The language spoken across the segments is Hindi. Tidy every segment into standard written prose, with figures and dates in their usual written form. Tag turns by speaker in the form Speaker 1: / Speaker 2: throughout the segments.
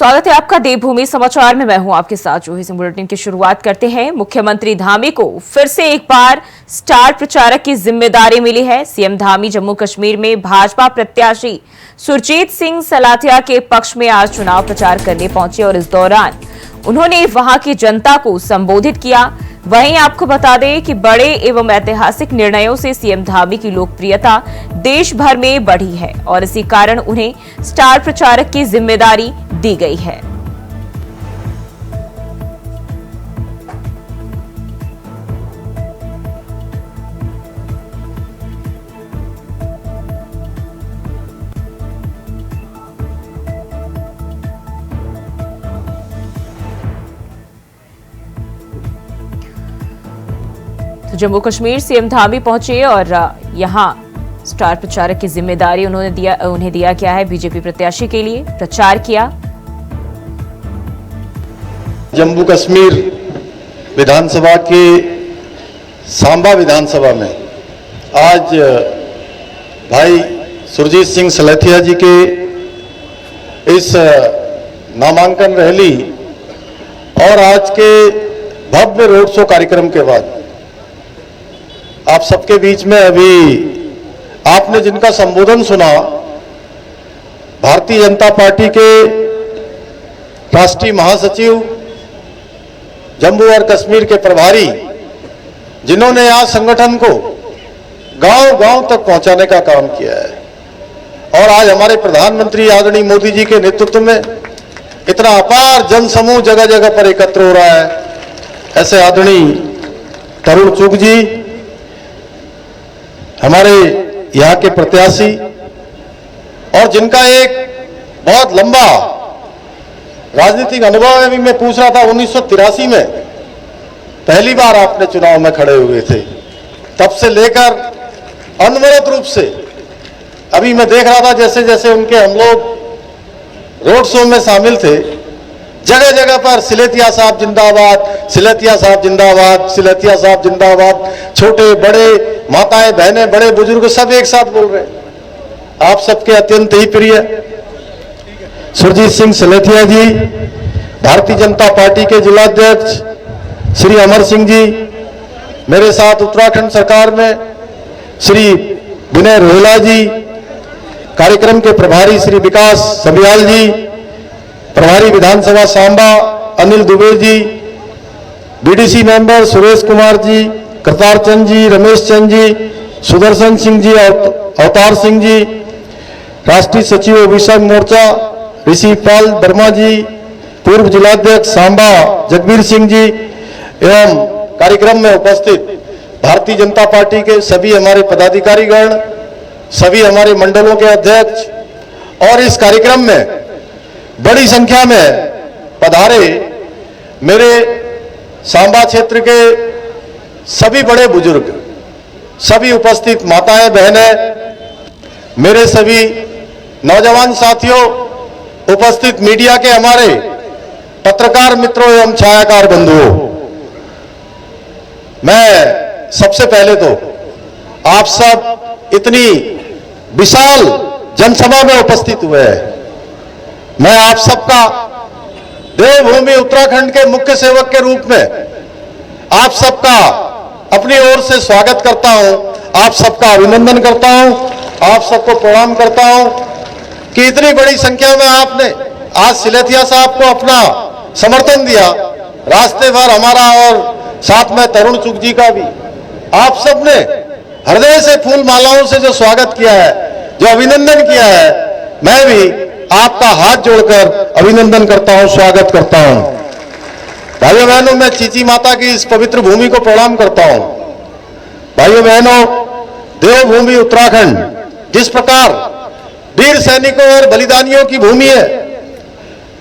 Speaker 1: स्वागत है आपका देवभूमि समाचार में। मैं हूं आपके साथ जूही सिंह। बुलेटिन की शुरुआत करते हैं। मुख्यमंत्री धामी को फिर से एक बार स्टार प्रचारक की जिम्मेदारी मिली है। सीएम धामी जम्मू कश्मीर में भाजपा प्रत्याशी सुरजीत सिंह सलाथिया के पक्ष में आज चुनाव प्रचार करने पहुंचे और इस दौरान उन्होंने वहां की जनता को संबोधित किया। वहीं आपको बता दें कि बड़े एवं ऐतिहासिक निर्णयों से सीएम धामी की लोकप्रियता देश भर में बढ़ी है और इसी कारण उन्हें स्टार प्रचारक की जिम्मेदारी दी गई है। तो जम्मू कश्मीर सीएम धामी पहुंचे और यहां स्टार प्रचारक की जिम्मेदारी उन्हें दिया गया है। बीजेपी प्रत्याशी के लिए प्रचार किया।
Speaker 2: जम्मू कश्मीर विधानसभा के सांबा विधानसभा में आज भाई सुरजीत सिंह सलाथिया जी के इस नामांकन रैली और आज के भव्य रोड शो कार्यक्रम के बाद आप सबके बीच में अभी आपने जिनका संबोधन सुना, भारतीय जनता पार्टी के राष्ट्रीय महासचिव, जम्मू और कश्मीर के प्रभारी, जिन्होंने यहां संगठन को गांव-गांव तक पहुंचाने का काम किया है और आज हमारे प्रधानमंत्री आदरणीय मोदी जी के नेतृत्व में इतना अपार जनसमूह जगह जगह पर एकत्र हो रहा है। ऐसे आदरणीय तरुण चुग जी, हमारे यहाँ के प्रत्याशी और जिनका एक बहुत लंबा राजनीतिक अनुभव है। अभी मैं पूछ रहा था 1983 में पहली बार आपने चुनाव में खड़े हुए थे, तब से लेकर अनवरत रूप से अभी मैं देख रहा था जैसे जैसे उनके हम लोग रोड शो में शामिल थे, जगह जगह पर सिलेतिया साहब जिंदाबाद, सिलेतिया साहब जिंदाबाद, सिलेतिया साहब जिंदाबाद। छोटे बड़े, माताएं बहनें, बड़े बुजुर्ग सब एक साथ बोल रहे हैं। आप सबके अत्यंत ही प्रिय सुरजीत सिंह सलाथिया जी, भारतीय जनता पार्टी के जिलाध्यक्ष श्री अमर सिंह जी, मेरे साथ उत्तराखंड सरकार में श्री विनय रोहला जी, कार्यक्रम के प्रभारी श्री विकास सबियाल जी, प्रभारी विधानसभा सांबा अनिल दुबे जी, बीडीसी मेंबर सुरेश कुमार जी, करतार चंद जी, रमेश चंद जी, सुदर्शन सिंह जी, अवतार सिंह जी, राष्ट्रीय सचिव विषम मोर्चा ऋषि पाल वर्मा जी, पूर्व जिलाध्यक्ष सांबा जगबीर सिंह जी एवं कार्यक्रम में उपस्थित भारतीय जनता पार्टी के सभी हमारे पदाधिकारीगण, सभी हमारे मंडलों के अध्यक्ष और इस कार्यक्रम में बड़ी संख्या में पधारे मेरे सांबा क्षेत्र के सभी बड़े बुजुर्ग, सभी उपस्थित माताएं बहनें, मेरे सभी नौजवान साथियों, उपस्थित मीडिया के हमारे पत्रकार मित्रों एवं छायाकार बंधुओं, मैं सबसे पहले तो आप सब इतनी विशाल जनसभा में उपस्थित हुए हैं, मैं आप सबका देवभूमि उत्तराखंड के मुख्य सेवक के रूप में आप सबका अपनी ओर से स्वागत करता हूं, आप सबका अभिनंदन करता हूं, आप सबको प्रणाम करता हूं कि इतनी बड़ी संख्या में आपने आज सलाथिया साहब को अपना समर्थन दिया। रास्ते भर हमारा और साथ में तरुण चुग जी का भी आप सबने हृदय से फूल मालाओं से जो स्वागत किया है, जो अभिनंदन किया है, मैं भी आपका हाथ जोड़कर अभिनंदन करता हूं, स्वागत करता हूं। भाइयों बहनों, मैं चीची माता की इस पवित्र भूमि को प्रणाम करता हूं। भाइयों बहनों, देवभूमि उत्तराखंड जिस प्रकार वीर सैनिकों और बलिदानियों की भूमि है,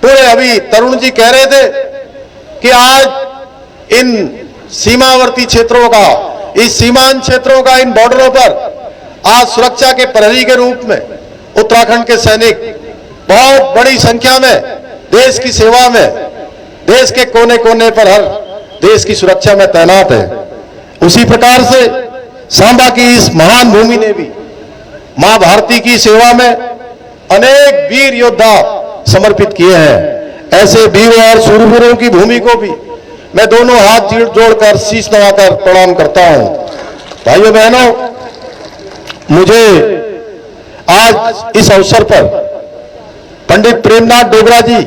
Speaker 2: पूरे अभी तरुण जी कह रहे थे कि आज इन सीमावर्ती क्षेत्रों का, इस सीमांत क्षेत्रों का, इन बॉर्डरों पर आज सुरक्षा के प्रहरी के रूप में उत्तराखंड के सैनिक बहुत बड़ी संख्या में देश की सेवा में, देश के कोने कोने पर हर देश की सुरक्षा में तैनात है। उसी प्रकार से सांबा की इस महान भूमि ने भी मां भारती की सेवा में अनेक वीर योद्धा समर्पित किए हैं। ऐसे वीरों और सूरवीरों की भूमि को भी मैं दोनों हाथ जोड़कर शीश नवाकर प्रणाम करता हूं। भाइयों बहनों, मुझे आज इस अवसर पर पंडित प्रेमनाथ डोगरा जी,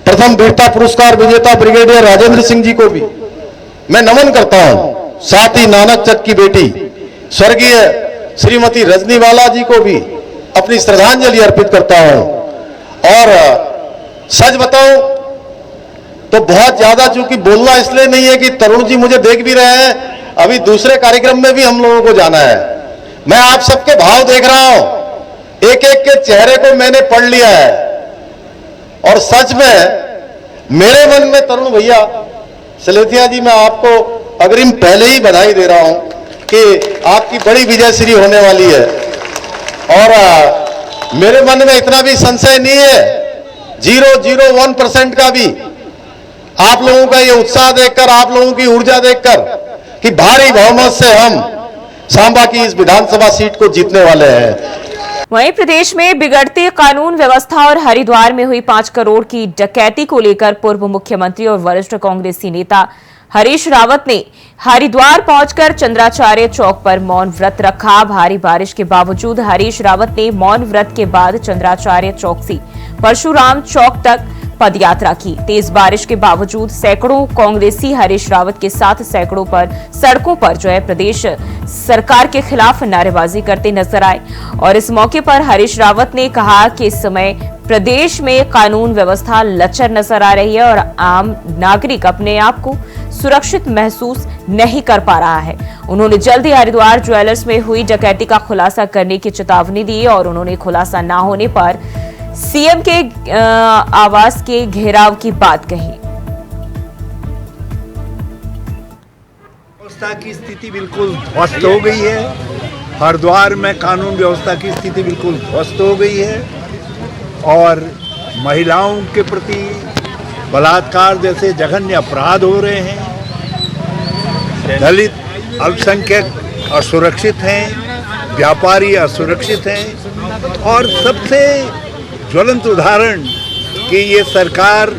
Speaker 2: प्रथम वीरता पुरस्कार विजेता ब्रिगेडियर राजेंद्र सिंह जी को भी मैं नमन करता हूं। साथ ही नानक चक की बेटी स्वर्गीय श्रीमती रजनीवाला जी को भी अपनी श्रद्धांजलि अर्पित करता हूं। और सच बताऊं तो बहुत ज्यादा चूंकि बोलना इसलिए नहीं है कि तरुण जी मुझे देख भी रहे हैं, अभी दूसरे कार्यक्रम में भी हम लोगों को जाना है। मैं आप सबके भाव देख रहा हूं, एक एक के चेहरे को मैंने पढ़ लिया है और सच में मेरे मन में तरुण भैया सलेथिया जी, मैं आपको अग्रिम पहले ही बधाई दे रहा हूं कि आपकी बड़ी विजयश्री होने वाली है। और मेरे मन में इतना भी संशय नहीं है, 0.01% का भी, आप लोगों का ये उत्साह देखकर, आप लोगों की ऊर्जा देखकर कि भारी बहुमत से हम सांबा की इस विधानसभा सीट को जीतने वाले हैं।
Speaker 1: वहीं प्रदेश में बिगड़ती कानून व्यवस्था और हरिद्वार में हुई 5 करोड़ की डकैती को लेकर पूर्व मुख्यमंत्री और वरिष्ठ कांग्रेसी नेता हरीश रावत ने हरिद्वार पहुंचकर चंद्राचार्य चौक पर मौन व्रत रखा। भारी बारिश के बावजूद हरीश रावत ने मौन व्रत के बाद चंद्राचार्य चौक से परशुराम चौक तक पदयात्रा की। तेज बारिश के बावजूद सैकड़ों कांग्रेसी हरीश रावत के साथ सड़कों पर प्रदेश सरकार के खिलाफ नारेबाजी करते नजर आए। और इस मौके पर हरीश रावत ने कहा कि इस समय प्रदेश में कानून व्यवस्था लचर नजर आ रही है और आम नागरिक अपने आप को सुरक्षित महसूस नहीं कर पा रहा है। उन्होंने जल्द ही हरिद्वार ज्वेलर्स में हुई डकैती का खुलासा करने की चेतावनी दी और उन्होंने खुलासा न होने पर सीएम के आवास के घेराव की बात कही।
Speaker 3: व्यवस्था की स्थिति बिल्कुल ध्वस्त हो गई है। हरिद्वार में कानून व्यवस्था की स्थिति बिल्कुल ध्वस्त हो गई है और महिलाओं के प्रति बलात्कार जैसे जघन्य अपराध हो रहे हैं। दलित अल्पसंख्यक असुरक्षित हैं, व्यापारी असुरक्षित हैं और सबसे ज्वलंत उदाहरण कि ये सरकार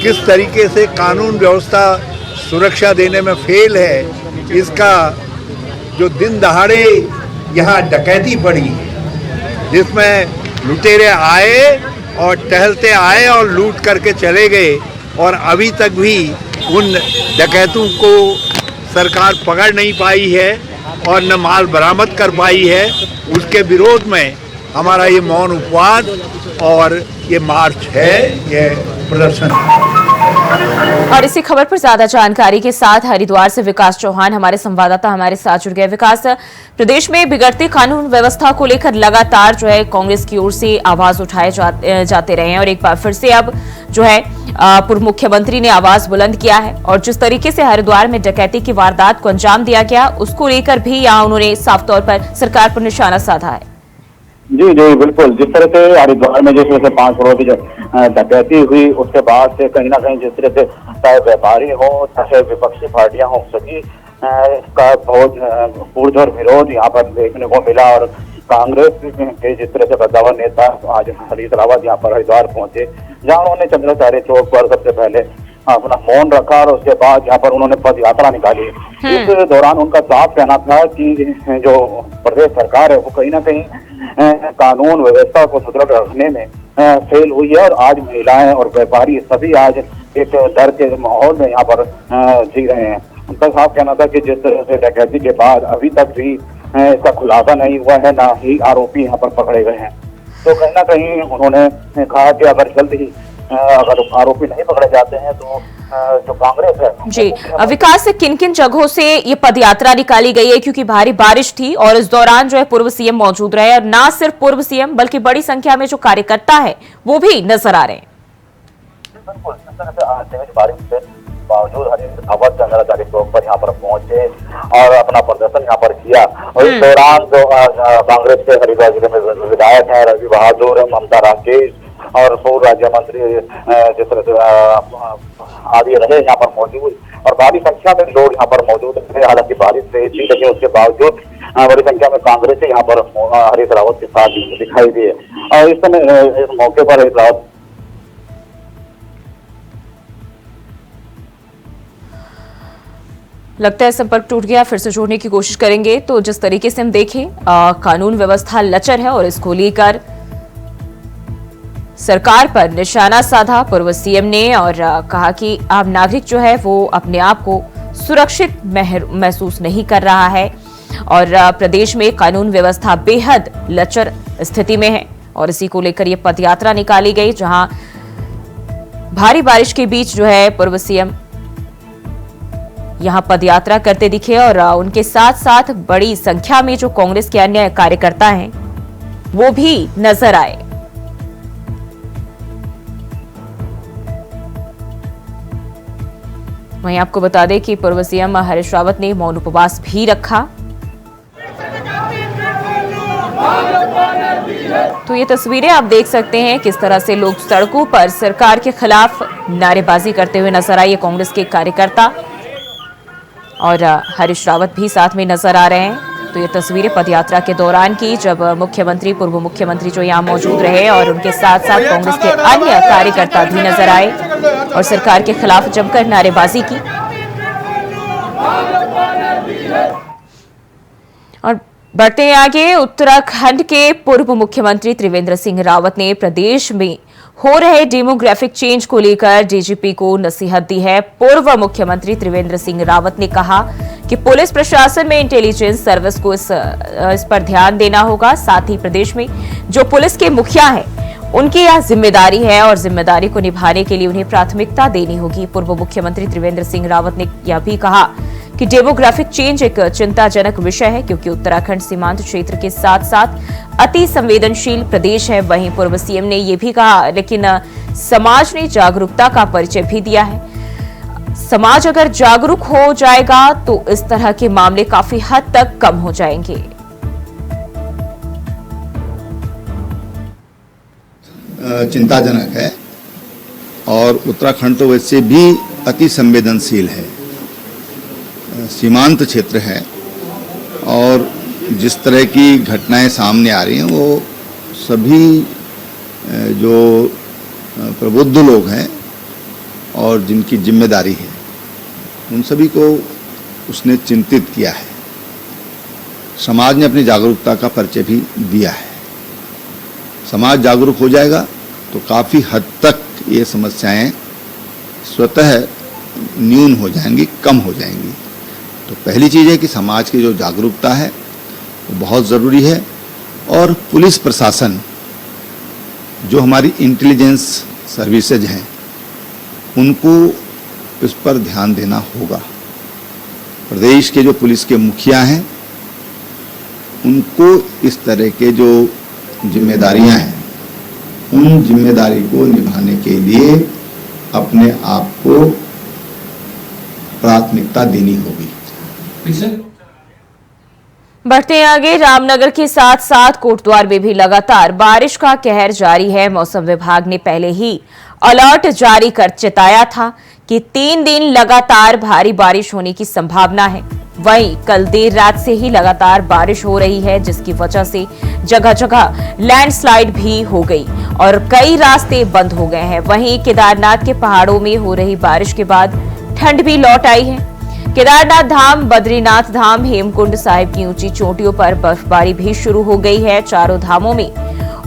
Speaker 3: किस तरीके से कानून व्यवस्था सुरक्षा देने में फेल है, इसका जो दिन दहाड़े यहाँ डकैती पड़ी जिसमें लुटेरे आए और टहलते आए और लूट करके चले गए और अभी तक भी उन डकैतों को सरकार पकड़ नहीं पाई है और न माल बरामद कर पाई है। उसके विरोध में हमारा ये मौन उपवास और ये मार्च है, ये प्रदर्शन है।
Speaker 1: और इसी खबर पर ज्यादा जानकारी के साथ हरिद्वार से विकास चौहान हमारे संवाददाता हमारे साथ जुड़ गए। विकास, प्रदेश में बिगड़ती कानून व्यवस्था को लेकर लगातार कांग्रेस की ओर से आवाज उठाए जाते रहे हैं और एक बार फिर से अब पूर्व मुख्यमंत्री ने आवाज बुलंद किया है और जिस तरीके से हरिद्वार में डकैती की वारदात को अंजाम दिया गया उसको लेकर भी यहाँ उन्होंने साफ तौर पर सरकार पर निशाना साधा है।
Speaker 4: जी जी बिल्कुल, जिस तरह से हरिद्वार में जिस तरह से 5 करोड़ की डकैती हुई उसके बाद से कहीं ना कहीं जिस तरह से चाहे व्यापारी हो चाहे विपक्षी पार्टियां हो, सभी का बहुत पुरजोर विरोध यहाँ पर देखने को मिला और कांग्रेस के जिस तरह से बदलाव नेता आज हरीश रावत यहाँ पर हरिद्वार पहुंचे, जहाँ उन्होंने चंद्राचार्य चौक पर सबसे पहले अपना मौन रखा और उसके बाद यहाँ पर उन्होंने पद यात्रा निकाली। इस दौरान उनका साफ कहना था कि जो प्रदेश सरकार है वो कहीं ना कहीं कानून व्यवस्था को सुदृढ़ रखने में फेल हुई है और आज महिलाएं और व्यापारी सभी आज एक डर के माहौल में यहाँ पर जी रहे हैं। उनका साफ कहना था कि जिस तरह से डकैती के बाद अभी तक भी इसका खुलासा नहीं हुआ है, ना ही आरोपी यहाँ पर पकड़े गए हैं। तो कहीं ना कहीं उन्होंने कहा कि अगर जल्द ही अगर आरोपी नहीं पकड़े जाते हैं तो जो कांग्रेस है।
Speaker 1: जी विकास, से किन किन जगहों से ये पदयात्रा निकाली गई है, क्योंकि भारी बारिश थी और इस दौरान पूर्व सीएम मौजूद रहे और ना सिर्फ पूर्व सीएम बल्कि बड़ी संख्या में जो कार्यकर्ता है वो भी नजर आ रहे हैं।
Speaker 4: बिल्कुल, इस तरह से तेज बारिश के बावजूद हरीश रावत चंद्राचार्य चौक पर यहाँ पर पहुंचे और अपना प्रदर्शन यहाँ पर किया और इस दौरान जो कांग्रेस के हरिद्वार जिले में विधायक है रवि बहादुर, ममता राकेश और पूर्व राज्य मंत्री जिस तरह से आदि रहे यहाँ पर मौजूद और बड़ी संख्या में लोग यहाँ पर मौजूद थे। हालांकि बारिश तेज थी लेकिन उसके बावजूद बड़ी संख्या में कांग्रेस से यहाँ पर हरीश रावत के साथ दिखाई दिए और इस समय इस मौके पर हरीश रावत
Speaker 1: लगता है संपर्क टूट गया, फिर से जोड़ने की कोशिश करेंगे। तो जिस तरीके से हम देखें कानून व्यवस्था लचर है और इसको लेकर सरकार पर निशाना साधा पूर्व सीएम ने और कहा कि आम नागरिक जो है वो अपने आप को सुरक्षित महसूस नहीं कर रहा है और प्रदेश में कानून व्यवस्था बेहद लचर स्थिति में है। और इसी को लेकर ये पदयात्रा निकाली गई, जहां भारी बारिश के बीच जो है पूर्व सीएम यहां पदयात्रा करते दिखे और उनके साथ साथ बड़ी संख्या में जो कांग्रेस के अन्य कार्यकर्ता हैं वो भी नजर आए। वहीं आपको बता दें कि पूर्व सीएम हरीश रावत ने मौन उपवास भी रखा। तो ये तस्वीरें आप देख सकते हैं किस तरह से लोग सड़कों पर सरकार के खिलाफ नारेबाजी करते हुए नजर आए कांग्रेस के कार्यकर्ता और हरीश रावत भी साथ में नजर आ रहे हैं। तो ये तस्वीरें पदयात्रा के दौरान की, जब मुख्यमंत्री पूर्व मुख्यमंत्री जो यहां मौजूद रहे और उनके साथ साथ कांग्रेस के अन्य कार्यकर्ता भी नजर आए और सरकार के खिलाफ जमकर नारेबाजी की। और बढ़ते हैं आगे, उत्तराखंड के पूर्व मुख्यमंत्री त्रिवेंद्र सिंह रावत ने प्रदेश में हो रहे डेमोग्राफिक चेंज को लेकर डीजीपी को नसीहत दी है। पूर्व मुख्यमंत्री त्रिवेंद्र सिंह रावत ने कहा कि पुलिस प्रशासन में इंटेलिजेंस सर्विस को इस पर ध्यान देना होगा। साथ ही प्रदेश में जो पुलिस के मुखिया हैं उनकी यह जिम्मेदारी है और जिम्मेदारी को निभाने के लिए उन्हें प्राथमिकता देनी होगी। पूर्व मुख्यमंत्री त्रिवेंद्र सिंह रावत ने यह भी कहा कि डेमोग्राफिक चेंज एक चिंताजनक विषय है, क्योंकि उत्तराखंड सीमांत क्षेत्र के साथ साथ अति संवेदनशील प्रदेश है। वहीं पूर्व सीएम ने यह भी कहा, लेकिन समाज ने जागरूकता का परिचय भी दिया है। समाज अगर जागरूक हो जाएगा तो इस तरह के मामले काफी हद तक कम हो जाएंगे।
Speaker 3: चिंताजनक है और उत्तराखंड तो वैसे भी अति संवेदनशील है, सीमांत क्षेत्र है और जिस तरह की घटनाएं सामने आ रही हैं वो सभी जो प्रबुद्ध लोग हैं और जिनकी जिम्मेदारी है उन सभी को उसने चिंतित किया है। समाज ने अपनी जागरूकता का परिचय भी दिया है। समाज जागरूक हो जाएगा तो काफ़ी हद तक ये समस्याएं स्वतः न्यून हो जाएंगी, कम हो जाएंगी। तो पहली चीज़ है कि समाज की जो जागरूकता है वो बहुत ज़रूरी है और पुलिस प्रशासन जो हमारी इंटेलिजेंस सर्विसेज हैं उनको इस पर ध्यान देना होगा। प्रदेश के जो पुलिस के मुखिया हैं उनको इस तरह के जो जिम्मेदारियां हैं उन जिम्मेदारी को निभाने के लिए अपने आप को प्राथमिकता देनी होगी।
Speaker 1: बढ़ते आगे, रामनगर के साथ साथ कोटद्वार में भी लगातार बारिश का कहर जारी है। मौसम विभाग ने पहले ही अलर्ट जारी कर चेताया था कि 3 दिन लगातार भारी बारिश होने की संभावना है। वहीं कल देर रात से ही लगातार बारिश हो रही है, जिसकी वजह से जगह जगह लैंडस्लाइड भी हो गई और कई रास्ते बंद हो गए हैं। वहीं केदारनाथ के पहाड़ों में हो रही बारिश के बाद ठंड भी लौट आई है। केदारनाथ धाम, बद्रीनाथ धाम, हेमकुंड साहिब की ऊंची चोटियों पर बर्फबारी भी शुरू हो गई है। चारों धामों में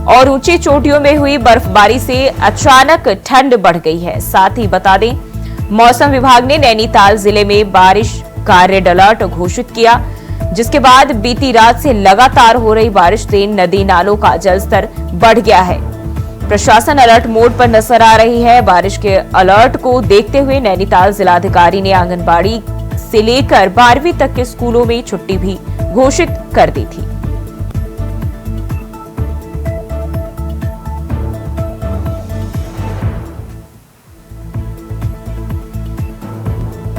Speaker 1: और ऊंची चोटियों में हुई बर्फबारी से अचानक ठंड बढ़ गई है। साथ ही बता दें, मौसम विभाग ने नैनीताल जिले में बारिश का रेड अलर्ट घोषित किया, जिसके बाद बीती रात से लगातार हो रही बारिश से नदी नालों का जलस्तर बढ़ गया है। प्रशासन अलर्ट मोड पर नजर आ रही है। बारिश के अलर्ट को देखते हुए नैनीताल जिलाधिकारी ने आंगनबाड़ी से लेकर 12वीं तक के स्कूलों में छुट्टी भी घोषित कर दी थी।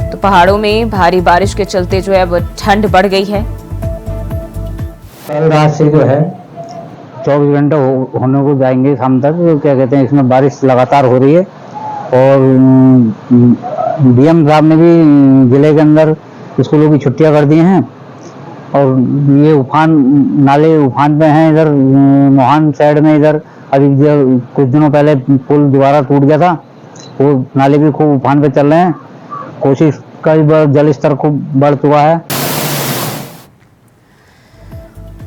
Speaker 1: तो पहाड़ों में भारी बारिश के चलते जो है वो ठंड बढ़ गई है।
Speaker 5: कल रात से जो है 24 घंटे होने को जाएंगे शाम तक, क्या कहते हैं, इसमें बारिश लगातार हो रही है। और डीएम साहब ने भी जिले के अंदर स्कूलों की छुट्टियां कर दी हैं। और ये उफान नाले उफान पे हैं। इधर मोहान साइड में इधर अभी कुछ दिनों पहले पुल दोबारा टूट गया था, वो नाले भी खूब उफान पे चल रहे हैं। कोशिश कई बार जल स्तर खूब बढ़ चुका है।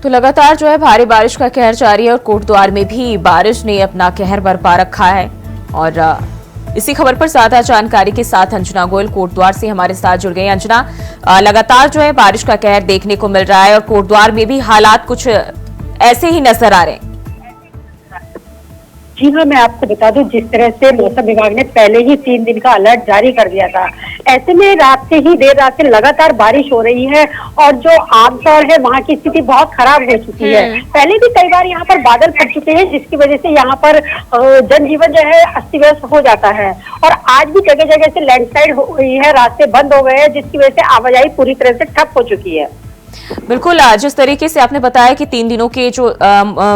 Speaker 1: तो लगातार जो है भारी बारिश का कहर जारी है और कोटद्वार में भी बारिश ने अपना कहर बरपा रखा है। और इसी खबर पर ज्यादा जानकारी के साथ अंजना गोयल कोटद्वार से हमारे साथ जुड़ गई। अंजना, लगातार जो है बारिश का कहर देखने को मिल रहा है और कोटद्वार में भी हालात कुछ ऐसे ही नजर आ रहे हैं।
Speaker 6: जी हाँ, मैं आपको बता दूं, जिस तरह से मौसम विभाग ने पहले ही 3 दिन का अलर्ट जारी कर दिया था, ऐसे में रात से ही देर रात से लगातार बारिश हो रही है और जो आमतौर है वहाँ की स्थिति बहुत खराब हो चुकी है। पहले भी कई बार यहाँ पर बादल फट चुके हैं, जिसकी वजह से यहाँ पर जनजीवन जो है अस्त व्यस्त हो जाता है। और आज भी जगह जगह से लैंडस्लाइड हो गई है, रास्ते बंद हो गए हैं, जिसकी वजह से आवाजाही पूरी तरह से ठप हो चुकी है।
Speaker 1: बिल्कुल, जिस तरीके से आपने बताया कि 3 दिनों के जो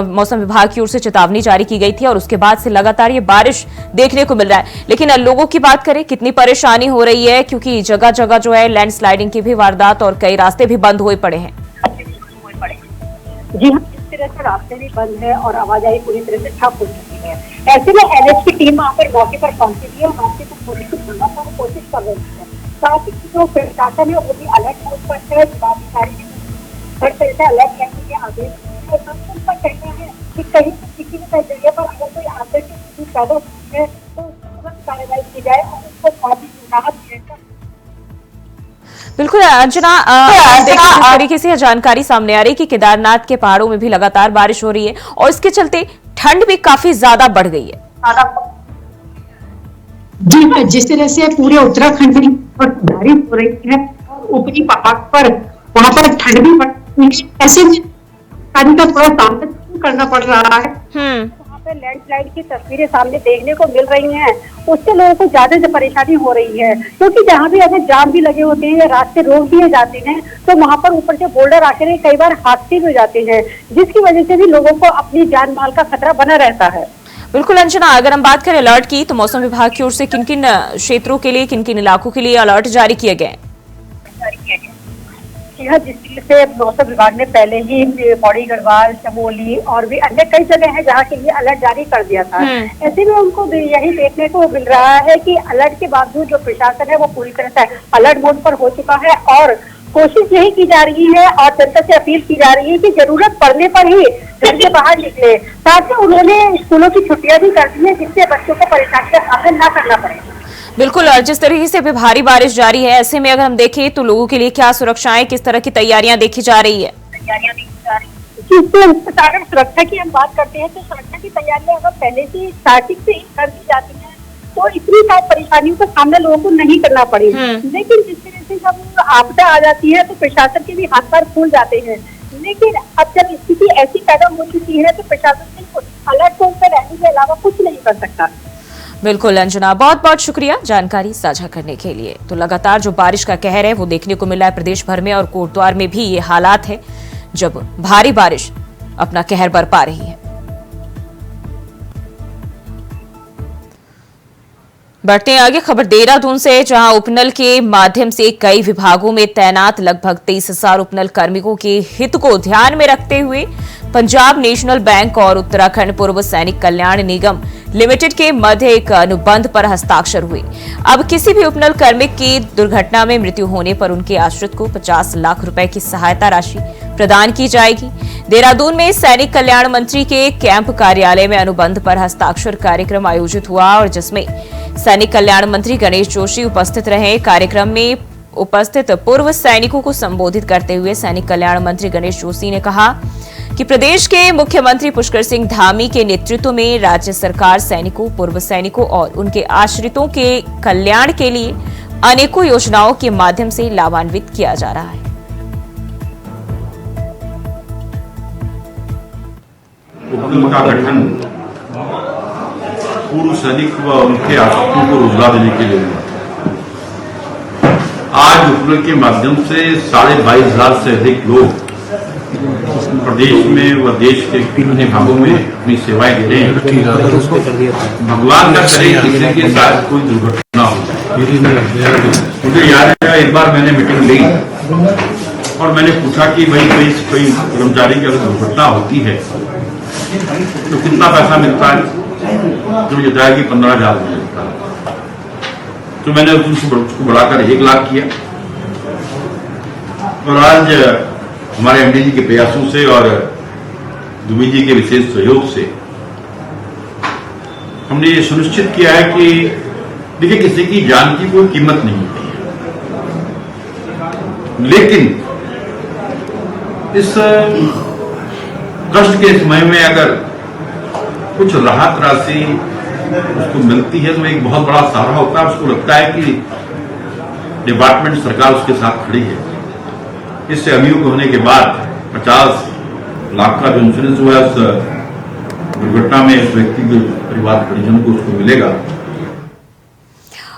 Speaker 1: मौसम विभाग की ओर से चेतावनी जारी की गई थी और उसके बाद से लगातार ये बारिश देखने को मिल रहा है, लेकिन लोगों की बात करें कितनी परेशानी हो रही है, क्योंकि जगह जगह जो है लैंडस्लाइडिंग की भी वारदात और कई रास्ते भी बंद हुए पड़े हैं।
Speaker 6: जी हाँ, इस तरह से रास्ते भी बंद है और आवाजाही पूरी तरह से ठप हो चुकी है। ऐसे में एनएच की टीम वहाँ पर मौके पर पहुंची थी और रास्ते को पूरी कोशिश कर रही है। साथ ही जो प्रशासन है वो भी अलर्ट मोड पर है, जिलाधिकारी हर तरह से अलर्ट करने के आदेश पर कहते हैं कि कहीं किसी भी जगह पर अगर कोई आतंक की स्थिति पैदा होती है तो तुरंत कार्रवाई की जाए और उसको काफी राहत दी जाए।
Speaker 1: बिल्कुल अंजना, देखिए जिस तरीके से जानकारी सामने आ रही है कि केदारनाथ के पहाड़ों में भी लगातार बारिश हो रही है और इसके चलते ठंड भी काफी ज्यादा बढ़ गई है।
Speaker 6: जी हाँ, जिस तरह से पूरे उत्तराखंड में बारिश हो रही है और ऊपरी पहाड़ पर वहाँ पर ठंड भी बढ़, ऐसे में पानी का थोड़ा सामना करना पड़ रहा है। वहाँ पे लैंडस्लाइड की तस्वीरें सामने देखने को मिल रही हैं, उससे लोगों को ज्यादा से परेशानी हो रही है, क्योंकि जहाँ भी अगर जाम भी लगे होते हैं या रास्ते रोक दिए जाते हैं तो वहाँ पर ऊपर से बोल्डर आकर कई बार हादसे भी हो जाते हैं, जिसकी वजह से भी लोगों को अपनी जान माल का खतरा बना रहता है।
Speaker 1: बिल्कुल अंजना, अगर हम बात करें अलर्ट की, तो मौसम विभाग की ओर से किन किन क्षेत्रों के लिए, किन किन इलाकों के लिए अलर्ट जारी किए गए?
Speaker 6: जिस तरह से मौसम विभाग ने पहले ही पौड़ी, गढ़वाल, चमोली और भी अन्य कई जगह हैं जहाँ के लिए अलर्ट जारी कर दिया था। ऐसे में उनको यही देखने को मिल रहा है कि अलर्ट के बावजूद जो प्रशासन है वो पूरी तरह से अलर्ट मोड पर हो चुका है और कोशिश यही की जा रही है और जनता से अपील की जा रही है कि जरूरत पड़ने पर ही घर से बाहर निकले। साथ ही उन्होंने स्कूलों की छुट्टियां भी कर दी है, जिससे बच्चों को परेशानी का सामना न करना पड़े।
Speaker 1: बिल्कुल, और जिस तरीके से भारी बारिश जारी है, ऐसे में अगर हम देखें तो लोगों के लिए क्या सुरक्षाएं, किस तरह की तैयारियां देखी जा रही है?
Speaker 6: सुरक्षा की हम बात करते हैं तो सुरक्षा की तैयारियां अगर पहले से स्टार्टिंग से ही कर दी जाती है तो इतनी सारी परेशानियों का सामना लोगों को नहीं करना पड़े। लेकिन जिस तरह से जब आपदा आ जाती है तो प्रशासन के भी हाथ पैर फूल जाते हैं, लेकिन अब जब स्थिति ऐसी पैदा हो चुकी है तो प्रशासन सिर्फ अलर्ट मोड पर रहने के अलावा कुछ नहीं कर सकता।
Speaker 1: बिल्कुल अंजना, बहुत बहुत शुक्रिया जानकारी साझा करने के लिए। तो लगातार जो बारिश का कहर है वो देखने को मिला है प्रदेश भर में और कोटद्वार में भी ये हालात है जब भारी बारिश अपना कहर बरपा रही है। बढ़ते हैं आगे, खबर देहरादून से, जहां उपनल के माध्यम से कई विभागों में तैनात लगभग 23,000 उपनल कार्मिकों के हित को ध्यान में रखते हुए पंजाब नेशनल बैंक और उत्तराखंड पूर्व सैनिक कल्याण निगम लिमिटेड के मध्य एक अनुबंध पर हस्ताक्षर हुए। अब किसी भी उपनल कार्मिक की दुर्घटना में मृत्यु होने पर उनके आश्रित को 50 लाख रुपए की सहायता राशि प्रदान की जाएगी। देहरादून में सैनिक कल्याण मंत्री के कैंप कार्यालय में अनुबंध पर हस्ताक्षर कार्यक्रम आयोजित हुआ और जिसमें सैनिक कल्याण मंत्री गणेश जोशी उपस्थित रहे। कार्यक्रम में उपस्थित पूर्व सैनिकों को संबोधित करते हुए सैनिक कल्याण मंत्री गणेश जोशी ने कहा कि प्रदेश के मुख्यमंत्री पुष्कर सिंह धामी के नेतृत्व में राज्य सरकार सैनिकों, पूर्व सैनिकों और उनके आश्रितों के कल्याण के लिए अनेकों योजनाओं के माध्यम से लाभान्वित किया जा रहा है।
Speaker 7: उपनल का गठन पूर्व सैनिक व उनके आश्रितों को रोजगार देने के लिए हुआ। आज उपनल के माध्यम से 22,500 से अधिक लोग प्रदेश में व देश के अन्य भागों में अपनी सेवाएं दे रहे हैं। भगवान का करे किसी के साथ कोई दुर्घटना हो जाए। मुझे याद है एक बार मैंने मीटिंग ली और मैंने पूछा कि भाई कोई कर्मचारी की अगर दुर्घटना होती है तो कितना पैसा मिलता है? जो बताया कि 15,000 मिलता है। तो मैंने उसको बढ़ाकर 1 लाख किया। और आज हमारे एमडी जी के प्रयासों से और दुबे जी के विशेष सहयोग से हमने ये सुनिश्चित किया है कि देखिए, किसी की जान की कोई कीमत नहीं होती है, लेकिन इस कष्ट के समय में अगर कुछ राहत राशि उसको मिलती है तो एक बहुत बड़ा सहारा होता है। उसको लगता है कि डिपार्टमेंट, सरकार उसके साथ खड़ी है। इससे अभियोग होने के बाद 50 लाख का जो इंश्योरेंस हुआ है उस दुर्घटना में उस व्यक्ति के परिवार परिजन को उसको मिलेगा।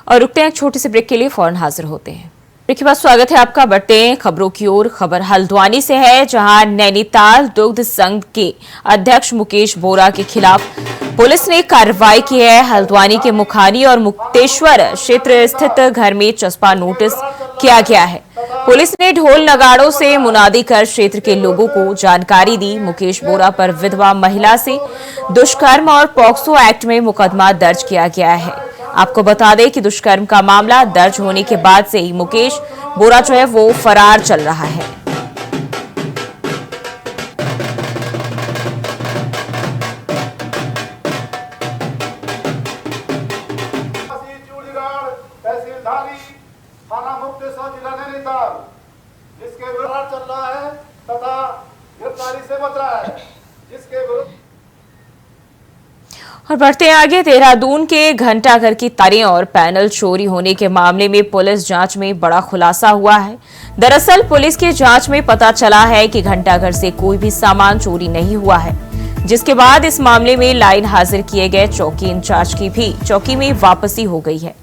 Speaker 1: और रुकते हैं एक छोटे से ब्रेक के लिए, फौरन हाजिर होते हैं। ब्रेक के बाद स्वागत है आपका। बढ़ते हैं खबरों की ओर। खबर हल्द्वानी से है, जहां नैनीताल दुग्ध संघ के अध्यक्ष मुकेश बोरा के खिलाफ पुलिस ने कार्रवाई की है। हल्द्वानी के मुखानी और मुक्तेश्वर क्षेत्र स्थित घर में चस्पा नोटिस किया गया है। पुलिस ने ढोल नगाड़ों से मुनादी कर क्षेत्र के लोगों को जानकारी दी। मुकेश बोरा पर विधवा महिला से दुष्कर्म और पॉक्सो एक्ट में मुकदमा दर्ज किया गया है। आपको बता दें कि दुष्कर्म का मामला दर्ज होने के बाद से ही मुकेश बोरा जो है वो फरार चल रहा है।
Speaker 8: तहसीलधारी थाना मुक्तेश्वर जिला नैनीताल जिसके विरोध चल रहा है तथा गिरफ्तारी से बच रहा है, जिसके विरुद्ध।
Speaker 1: और बढ़ते हैं आगे। देहरादून के घंटाघर की तारें और पैनल चोरी होने के मामले में पुलिस जांच में बड़ा खुलासा हुआ है। दरअसल पुलिस की जांच में पता चला है कि घंटाघर से कोई भी सामान चोरी नहीं हुआ है, जिसके बाद इस मामले में लाइन हाजिर किए गए चौकी इंचार्ज की भी चौकी में वापसी हो गई है।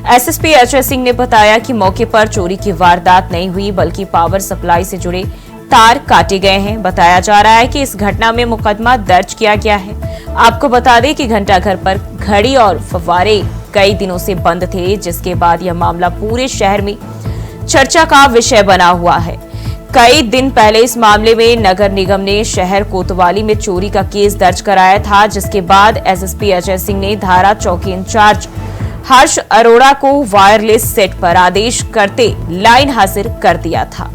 Speaker 1: एसएसपी अजय सिंह ने बताया कि मौके पर चोरी की वारदात नहीं हुई, बल्कि पावर सप्लाई से जुड़े तार काटे गए हैं। बताया जा रहा है कि इस घटना में मुकदमा दर्ज किया गया है। आपको बता दें कि घंटाघर पर घड़ी और फव्वारे कई दिनों से बंद थे, जिसके बाद यह मामला पूरे शहर में चर्चा का विषय बना हुआ है। कई दिन पहले इस मामले में नगर निगम ने शहर कोतवाली में चोरी का केस दर्ज कराया था, जिसके बाद एसएसपी अजय सिंह ने धारा चौकी इंचार्ज हर्ष अरोड़ा को वायरलेस सेट पर आदेश करते लाइन हाजिर कर दिया था।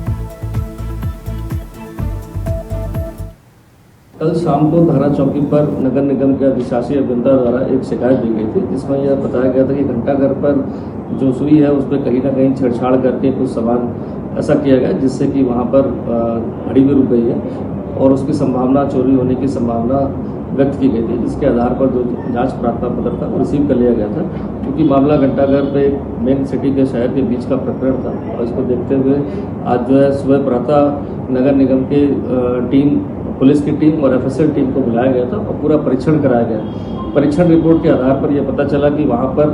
Speaker 9: कल शाम को धारा चौकी पर नगर निगम के अधिशासी अभियंता द्वारा एक शिकायत दी गई थी, जिसमें यह बताया गया था कि घंटाघर पर जो सुई है उस पर कहीं ना कहीं छेड़छाड़ करके कुछ सामान ऐसा किया गया जिससे कि वहां पर घड़ी भी रुक गई है और उसकी संभावना, चोरी होने की संभावना व्यक्त की गई थी। जिसके आधार पर जो जांच प्रार्थना पत्र था वो रिसीव कर लिया गया था, क्योंकि मामला घंटाघर पे मेन सिटी के शहर के बीच का प्रकरण था। और इसको देखते हुए आज जो है सुबह प्रातः नगर निगम के टीम, पुलिस की टीम और एफएसएल टीम को बुलाया गया था और पूरा परीक्षण कराया गया। परीक्षण रिपोर्ट के आधार पर यह पता चला कि वहां पर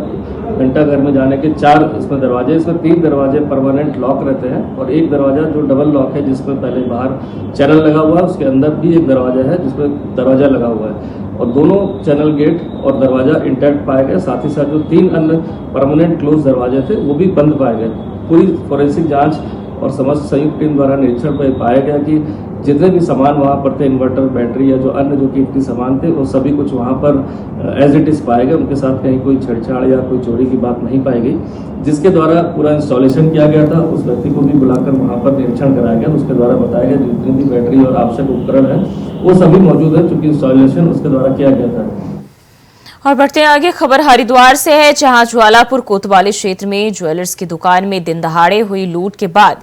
Speaker 9: घंटाघर में जाने के 4 इसमें दरवाजे, इसमें 3 दरवाजे परमानेंट लॉक रहते हैं और एक दरवाजा जो डबल लॉक है, जिसमें पहले बाहर चैनल लगा हुआ है, उसके अंदर भी एक दरवाजा है जिसमें दरवाजा लगा हुआ है और दोनों चैनल गेट और दरवाजा इंटैक्ट पाए गए। साथ ही साथ जो 3 अन्य परमानेंट क्लोज दरवाजे थे वो भी बंद पाए गए। पूरी फोरेंसिक जांच और समस्त संयुक्त टीम द्वारा निरीक्षण पर पाया गया कि जितने भी सामान वहाँ पर थे, इन्वर्टर, बैटरी या जो अन्य जो कीमती सामान थे, वो सभी कुछ वहाँ पर एज इट इज पाए गए। उनके साथ कहीं कोई छेड़छाड़ या कोई चोरी की बात नहीं पाई गई, जिसके द्वारा पूरा इंस्टॉलेशन किया गया था। उस व्यक्ति को भी बुलाकर वहाँ पर निरीक्षण कराया गया। उसके द्वारा बताया गया जितनी भी बैटरी और आवश्यक उपकरण है वो सभी मौजूद है, चूंकि इंस्टॉलेशन उसके द्वारा किया गया था।
Speaker 1: और बढ़ते हैं आगे। खबर हरिद्वार से है, जहां ज्वालापुर कोतवाली क्षेत्र में ज्वेलर्स की दुकान में दिन दहाड़े हुई लूट के बाद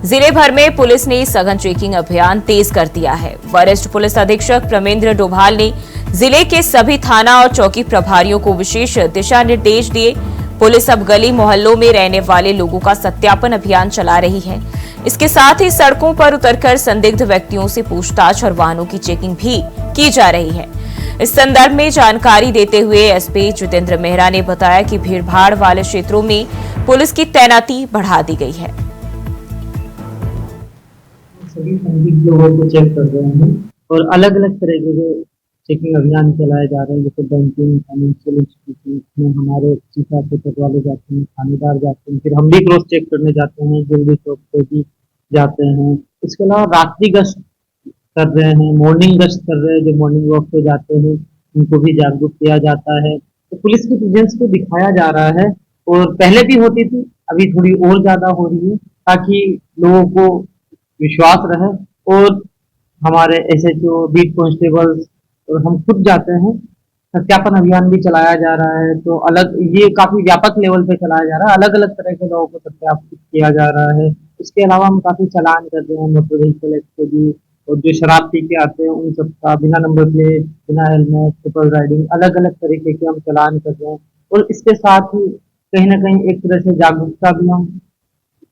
Speaker 1: जिले भर में पुलिस ने सघन चेकिंग अभियान तेज कर दिया है। वरिष्ठ पुलिस अधीक्षक प्रमेंद्र डोभाल ने जिले के सभी थाना और चौकी प्रभारियों को विशेष दिशा निर्देश दिए। पुलिस अब गली मोहल्लों में रहने वाले लोगों का सत्यापन अभियान चला रही है। इसके साथ ही सड़कों पर उतरकर संदिग्ध व्यक्तियों से पूछताछ और वाहनों की चेकिंग भी की जा रही है। इस संदर्भ में जानकारी देते हुए एसपी जितेंद्र मेहरा ने बताया कि भीड़भाड़ वाले क्षेत्रों में पुलिस की तैनाती बढ़ा दी गई है।
Speaker 10: सभी संदिग्ध लोगों को चेक कर रहे हैं और अलग अलग तरह के चेकिंग अभियान चलाए जा रहे हैं, जैसे बैंकिंग, फाइनेंशियल इंस्टीट्यूट में हमारे चीफ ऑफिसर वाले जाते हैं, थानेदार जाते हैं, फिर हम भी क्रॉस चेक करने जाते हैं, ज्वेलरी शॉप पे भी जाते हैं। इसके अलावा रात्रि गश्त कर रहे हैं, मॉर्निंग गश्त कर रहे हैं, जो मॉर्निंग वॉक पे जाते हैं उनको भी जागरूक किया जाता है। तो पुलिस की प्रेजेंस को दिखाया जा रहा है और पहले भी होती थी, अभी थोड़ी और ज्यादा हो रही है, ताकि लोगों को विश्वास रहे। और हमारे एसएचओ, बीट कांस्टेबल्स और हम खुद जाते हैं, सत्यापन अभियान भी चलाया जा रहा है। तो अलग, ये काफी व्यापक लेवल पे चलाया जा रहा है, अलग अलग तरह के लोगों को सत्यापित किया जा रहा है। इसके अलावा हम काफी चालान कर रहे हैं मोटर व्हीकल एक्ट के भी, और जो शराब पी के आते हैं उन सबका बिना नंबर प्लेट, बिना हेलमेट, ट्रिपल राइडिंग, अलग अलग तरीके के हम चालान कर रहे हैं। और इसके साथ ही कहीं ना कहीं एक तरह से जागरूकता भी हम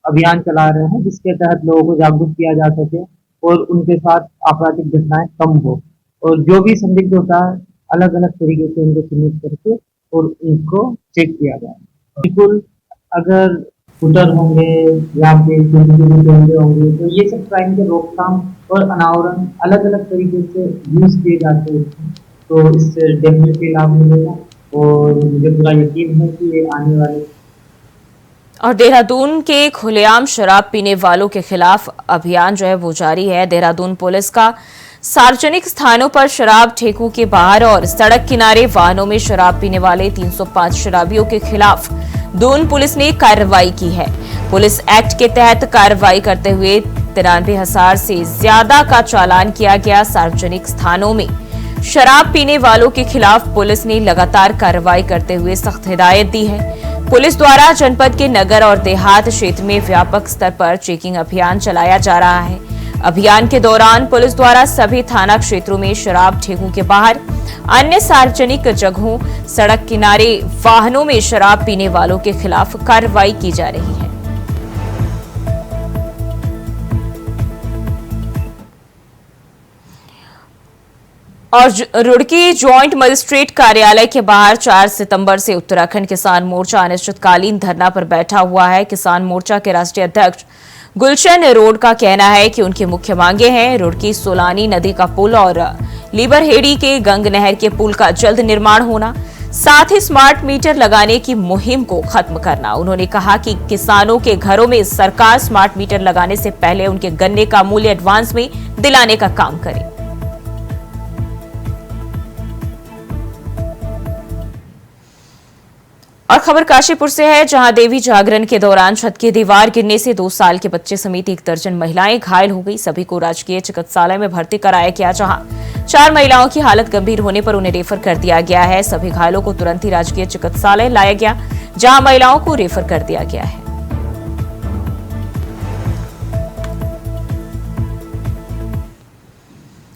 Speaker 10: अभियान चला रहे हैं, जिसके तहत लोगों को जागरूक किया जा सके और उनके साथ आपराधिक घटनाएं कम हो। और जो भी संदिग्ध होता है, अलग अलग तरीके से उनको चिन्हित करके और उनको चेक किया जाए। बिल्कुल, अगर स्कूटर होंगे या फिर कैमरे होंगे, तो ये सब क्राइम के रोकथाम और अनावरण अलग अलग तरीके से यूज किए जाते हैं। तो इससे डेफिनेटली लाभ मिलेगा और मुझे पूरा यकीन है कि ये आने वाले।
Speaker 1: और देहरादून के खुलेआम शराब पीने वालों के खिलाफ अभियान जो है वो जारी है। देहरादून पुलिस का सार्वजनिक स्थानों पर शराब ठेकों के बाहर और सड़क किनारे वाहनों में शराब पीने वाले 305 शराबियों के खिलाफ दून पुलिस ने कार्रवाई की है। पुलिस एक्ट के तहत कार्रवाई करते हुए 93,000 से ज्यादा का चालान किया गया। सार्वजनिक स्थानों में शराब पीने वालों के खिलाफ पुलिस ने लगातार कार्रवाई करते हुए सख्त हिदायत दी है। पुलिस द्वारा जनपद के नगर और देहात क्षेत्र में व्यापक स्तर पर चेकिंग अभियान चलाया जा रहा है। अभियान के दौरान पुलिस द्वारा सभी थाना क्षेत्रों में शराब ठेकों के बाहर, अन्य सार्वजनिक जगहों, सड़क किनारे वाहनों में शराब पीने वालों के खिलाफ कार्रवाई की जा रही है। और रुड़की ज्वाइंट मजिस्ट्रेट कार्यालय के बाहर 4 सितंबर से उत्तराखंड किसान मोर्चा अनिश्चितकालीन धरना पर बैठा हुआ है। किसान मोर्चा के राष्ट्रीय अध्यक्ष गुलशन रोड का कहना है कि उनकी मुख्य मांगे हैं रुड़की सोलानी नदी का पुल और लीबरहेड़ी के गंग नहर के पुल का जल्द निर्माण होना, साथ ही स्मार्ट मीटर लगाने की मुहिम को खत्म करना। उन्होंने कहा कि किसानों के घरों में सरकार स्मार्ट मीटर लगाने से पहले उनके गन्ने का मूल्य एडवांस में दिलाने का काम करे। और खबर काशीपुर से है, जहां देवी जागरण के दौरान छत की दीवार गिरने से 2 साल के बच्चे समेत 1 दर्जन महिलाएं घायल हो गई। सभी को राजकीय चिकित्सालय में भर्ती कराया गया, जहां 4 महिलाओं की हालत गंभीर होने पर उन्हें रेफर कर दिया गया है। सभी घायलों को तुरंत ही राजकीय चिकित्सालय लाया गया, जहां महिलाओं को रेफर कर दिया गया है।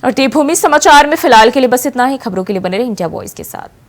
Speaker 1: और देवभूमि समाचार में फिलहाल के लिए बस इतना ही। खबरों के लिए बने रहे इंडिया वॉइस के साथ।